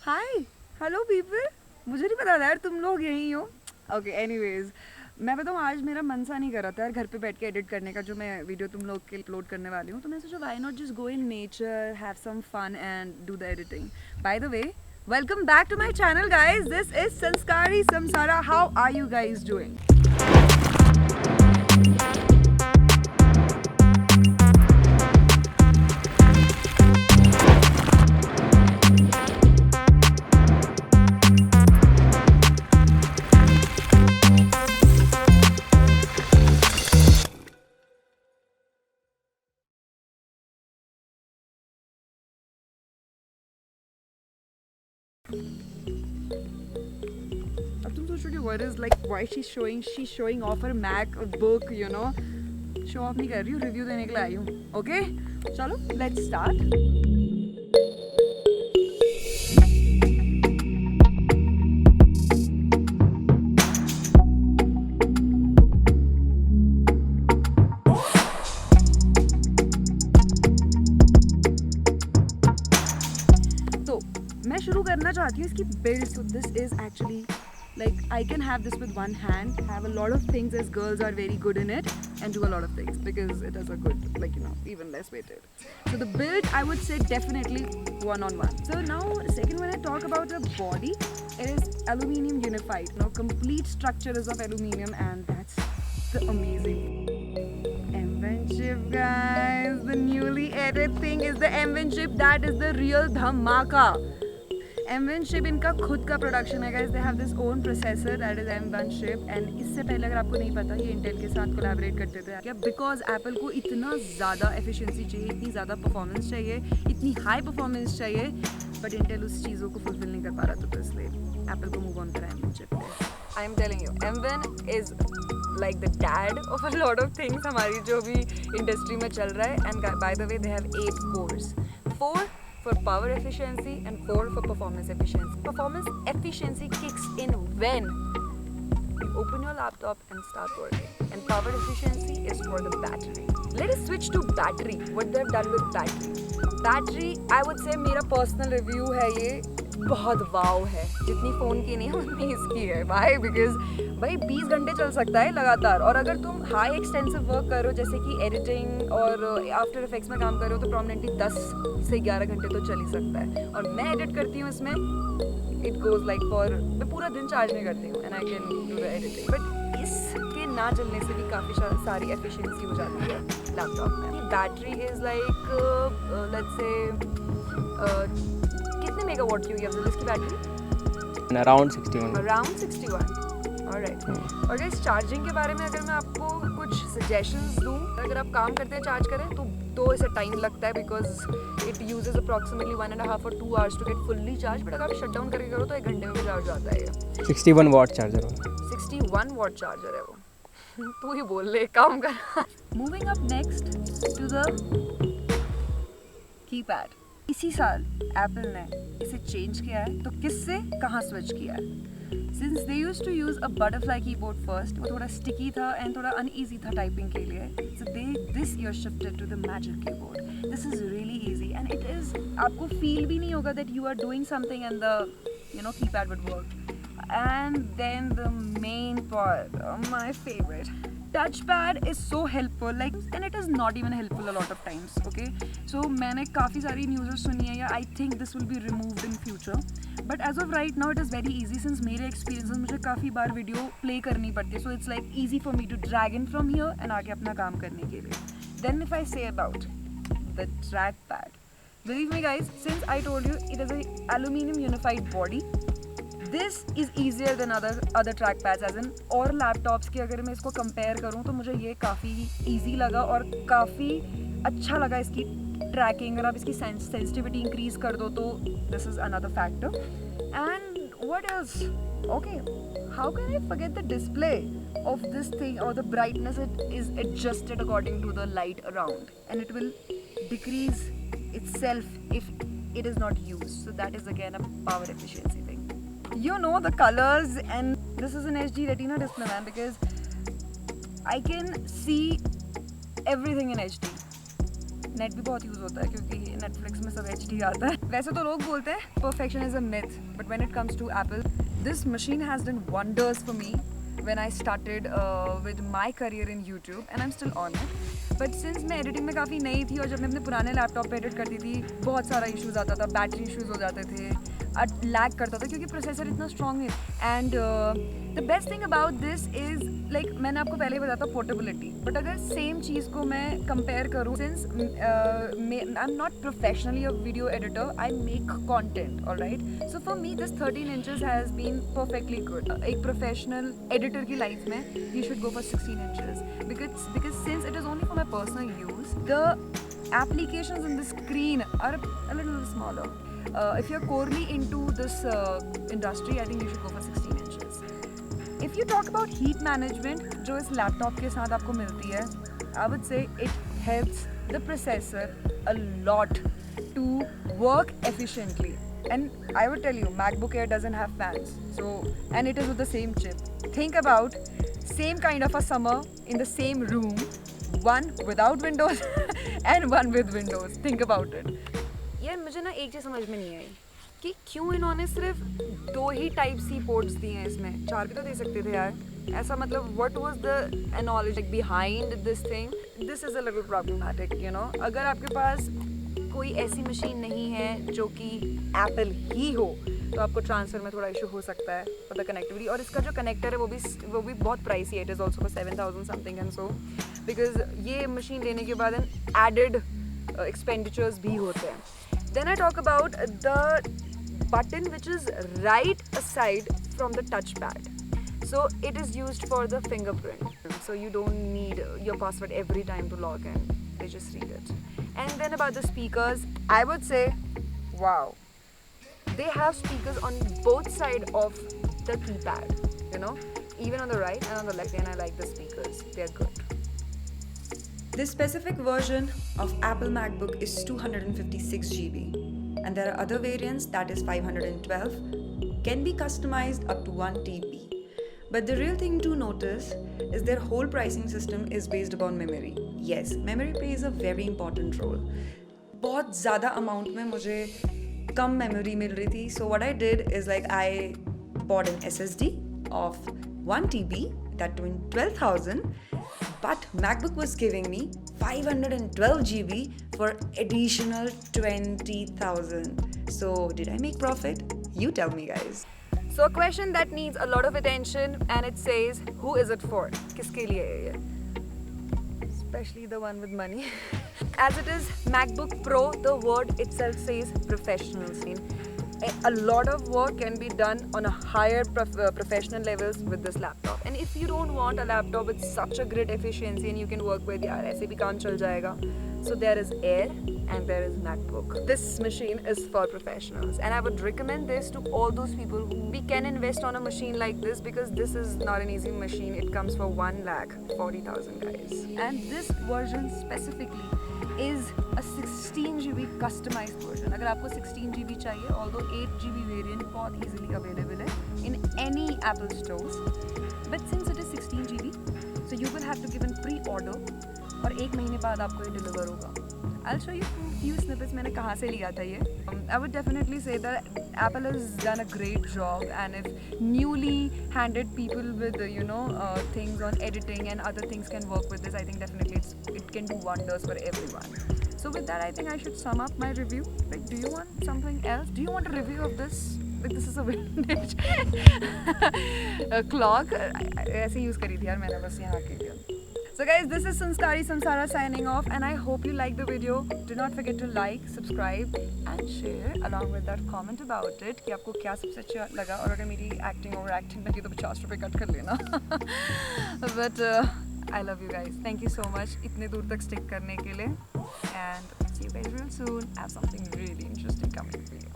Hi hello people, मुझे नहीं पता था यार तुम लोग यहीं हो. ओके एनीवेज, मैं बताऊँ आज मेरा मन सा नहीं कर रहा था यार घर पे बैठ के एडिट करने का, जो मैं वीडियो तुम लोग के अपलोड करने वाली हूँ. तो मैं सोचा why not just go in nature, have some fun and do the editing. By the way, welcome back to my channel guys. This is Sanskari samsara. How are you guys doing? अब तुम सोच रहे हो what is like why she's showing off her Mac book, you know. Show off नहीं कर रही हूँ, review देने के लिए आई हूँ. ओके चलो लेट्स स्टार्ट. तो मैं शुरू करना चाहती हूँ इसकी build. So this is actually like I can have this with one hand, have a lot of things as girls are very good in it, and do a lot of things because it is a good, like, you know, even less weighted. So the build, I would say definitely one on one. So now second, when I talk about the body, it is aluminium unified. Now complete structure is of aluminium, and that's the amazing M1 chip, guys. The newly added thing is the M1 chip. That is the real dhamaka. M1 chip इनका खुद का production है guys. They have this own processor that is M1 chip. And इससे पहले अगर आपको नहीं पता, ये इंटेल के साथ कोलैबोरेट करते थे क्या, बिकॉज एप्पल को इतना ज़्यादा एफिशिएंसी चाहिए, इतनी ज़्यादा परफॉर्मेंस चाहिए, इतनी हाई परफॉर्मेंस चाहिए, बट इंटेल उस चीज़ों को फुलफिल नहीं कर पा रहा था. तो इसलिए एप्पल को मूव ऑन करा M1 chip पे. I am telling you, M1 is like the dad of a lot of things हमारी जो भी इंडस्ट्री में चल रहा है. And by the way they have 8 cores, 4 for power efficiency and 4 for performance efficiency. Performance efficiency kicks in when you open your laptop and start working, and power efficiency is for the battery. Let us switch to battery. What they've done with battery, I would say मेरा personal review है ये, बहुत वाव है. जितनी phone की नहीं उतनी इसकी है. वाई? बिकॉज भाई 20 घंटे चल सकता है लगातार. और अगर तुम हाई एक्सटेंसिव वर्क करो जैसे कि एडिटिंग और आफ्टर इफेक्ट्स में काम करो तो प्रॉमिनेंटली 10 से 11 घंटे तो चल ही सकता है. और मैं एडिट करती हूँ इसमें, इट गोज़ लाइक फॉर, मैं पूरा दिन चार्ज नहीं करती हूँ and I can do the editing. But इसके ना चलने से भी काफ़ी सारी एफिशिएंसी हो जाती है लैपटॉप में. Battery is like let's say कितने मेगावाट की होगी अब्दुल इसकी बैटरी? अराउंड 61. ऑलराइट. और इस चार्जिंग के बारे में अगर मैं आपको कुछ सजेशंस दूं, अगर आप काम करते हैं चार्ज करें तो इसे टाइम लगता है because it uses approximately 1.5 or 2 hours to get fully charge. But अगर आप शट डाउन करके करो तो 1 घंटे में भी चार्ज हो जाता है. 61 वाट चार्जर है. 61 watt चार्जर है वो. तू ही बोल ले, काम कर. Moving up next to the keypad. इसी साल एप्पल ने इसे चेंज किया है. तो किससे कहाँ स्विच किया है? Since they used to use a butterfly keyboard first, वो थोड़ा स्टिकी था एंड थोड़ा अनईजी था टाइपिंग के लिए. So they this year shifted to the magic keyboard. This is really easy and it is, आपको फील भी नहीं होगा that you are doing something and the keypad would work. And then the main part, my favorite, touchpad is so helpful, like, and it is not even helpful a lot of times. Okay, so मैंने काफ़ी सारी news सुनी है, या I think this will be removed in future, but as of right now it is very easy. since मेरे experiences मुझे काफ़ी बार video play करनी पड़ती है, so it's like easy for me to drag in from here and आगे अपना काम करने के लिए. Then if I say about the trackpad, believe me guys, since I told you it is a aluminium unified body, this is easier than other trackpads as in. और laptops की अगर मैं इसको कंपेयर करूँ तो मुझे ये काफ़ी ईजी लगा और काफ़ी अच्छा लगा इसकी ट्रैकिंग. अगर आप इसकी सेंसिटिविटी इंक्रीज कर दो तो this is another factor. And what else? Okay, how can I forget the display of this thing और the brightness. It is adjusted according to the light around and it will decrease itself if it is not used. So that is again a power efficiency thing. You know the colors, and this is an HD Retina display, man, because I can see everything in HD. Net भी बहुत use होता है क्योंकि Netflix में सब HD आता है. वैसे तो लोग बोलते हैं perfection is a myth, but when it comes to Apple, this machine has done wonders for me when I started with my career in YouTube, and I'm still on it. But since मैं editing में काफ़ी नई थी और जब मैं अपने पुराने लैपटॉप पे एडिट करती थी बहुत सारा इश्यूज आता था, बैटरी इश्यूज हो जाते थे, लैग करता था क्योंकि प्रोसेसर इतना स्ट्रॉन्ग है. And the best thing about this is like मैंने आपको पहले ही बताया था पोर्टेबिलिटी. बट अगर सेम चीज़ को मैं कंपेयर करूँ, since I am not professionally a video editor, I make content, alright. So for me this 13 inches has been perfectly good. एक प्रोफेशनल एडिटर की लाइफ में you should go for 16 inches because since it is only for my personal use, the applications on the screen are a little smaller. If you're corely into this industry, I think you should go for 16 inches. If you talk about heat management, जो इस laptop के साथ आपको मिलती है, I would say it helps the processor a lot to work efficiently. And I would tell you, MacBook Air doesn't have fans, and it is with the same chip. Think about same kind of a summer in the same room, one without windows and one with windows. Think about it. यार मुझे ना एक चीज़ समझ में नहीं आई कि क्यों इन्होंने सिर्फ 2 ही टाइप सी पोर्ट्स दिए हैं इसमें. 4 भी तो दे सकते थे यार. ऐसा मतलब what was the analogy behind this thing. This is a little problematic, you know. अगर आपके पास कोई ऐसी मशीन नहीं है जो कि एप्पल ही हो तो आपको ट्रांसफ़र में थोड़ा इशू हो सकता है फॉर द कनेक्टिविटी. और इसका जो कनेक्टर है वो भी बहुत प्राइसी है. It is also for 7,000 something and so, because ये मशीन लेने के बाद एडेड एक्सपेंडिचर्स भी होते हैं. Then I talk about the button which is right aside from the touchpad. So it is used for the fingerprint. So you don't need your password every time to log in. They just read it. And then about the speakers, I would say, wow. They have speakers on both sides of the keypad, you know, even on the right and on the left, and I like the speakers. They're good. This specific version of Apple MacBook is 256 GB, and there are other variants that is 512, can be customized up to 1 TB. But the real thing to notice is their whole pricing system is based upon memory. Yes, memory plays a very important role. बहुत ज़्यादा amount में मुझे कम memory मिल रही थी, so what I did is like I bought an SSD of 1 TB, that too in 12,000. But MacBook was giving me 512 GB for additional 20,000. So did I make profit? You tell me, guys. So a question that needs a lot of attention, and it says, who is it for? किसके लिए है ये? Especially the one with money. As it is MacBook Pro, the word itself says professionals. A lot of work can be done on a higher professional levels with this laptop. And if you don't want a laptop with such a great efficiency and you can work with यार ऐसे भी काम चल जाएगा. So there is Air and there is MacBook. This machine is for professionals, and I would recommend this to all those people who can invest on a machine like this, because this is not an easy machine. It comes for 1,40,000 guys. And this version specifically is a 16 GB customized version. अगर आपको 16 GB चाहिए, although 8 GB variant बहुत easily available है in any Apple stores. But since it is 16 GB, so you will have to give a pre-order, और 1 महीने बाद आपको ये डिलीवर होगा. I'll show you few snippets मैंने कहाँ से लिया था ये. I would definitely say that Apple has done a great job, and if newly handed people with things on editing and other things can work with this, I think definitely it can do wonders for everyone. So with that, I think I should sum up my review. Like, do you want something else? Do you want a review of this? Like, this is a vintage clock. ऐसे use करी थी यार मैंने बस यहाँ के लिए. So guys, this is Sanskari Samsara signing off, and I hope you like the video. Do not forget to like, subscribe and share along with that comment about it कि आपको क्या सबसे अच्छा लगा, और अगर मेरी acting over acting लगी तो 50 रुपए कट कर लेना. But I love you guys. Thank you so much इतने दूर तक stick करने के लिए, and see you guys real soon. I have something really interesting coming for you.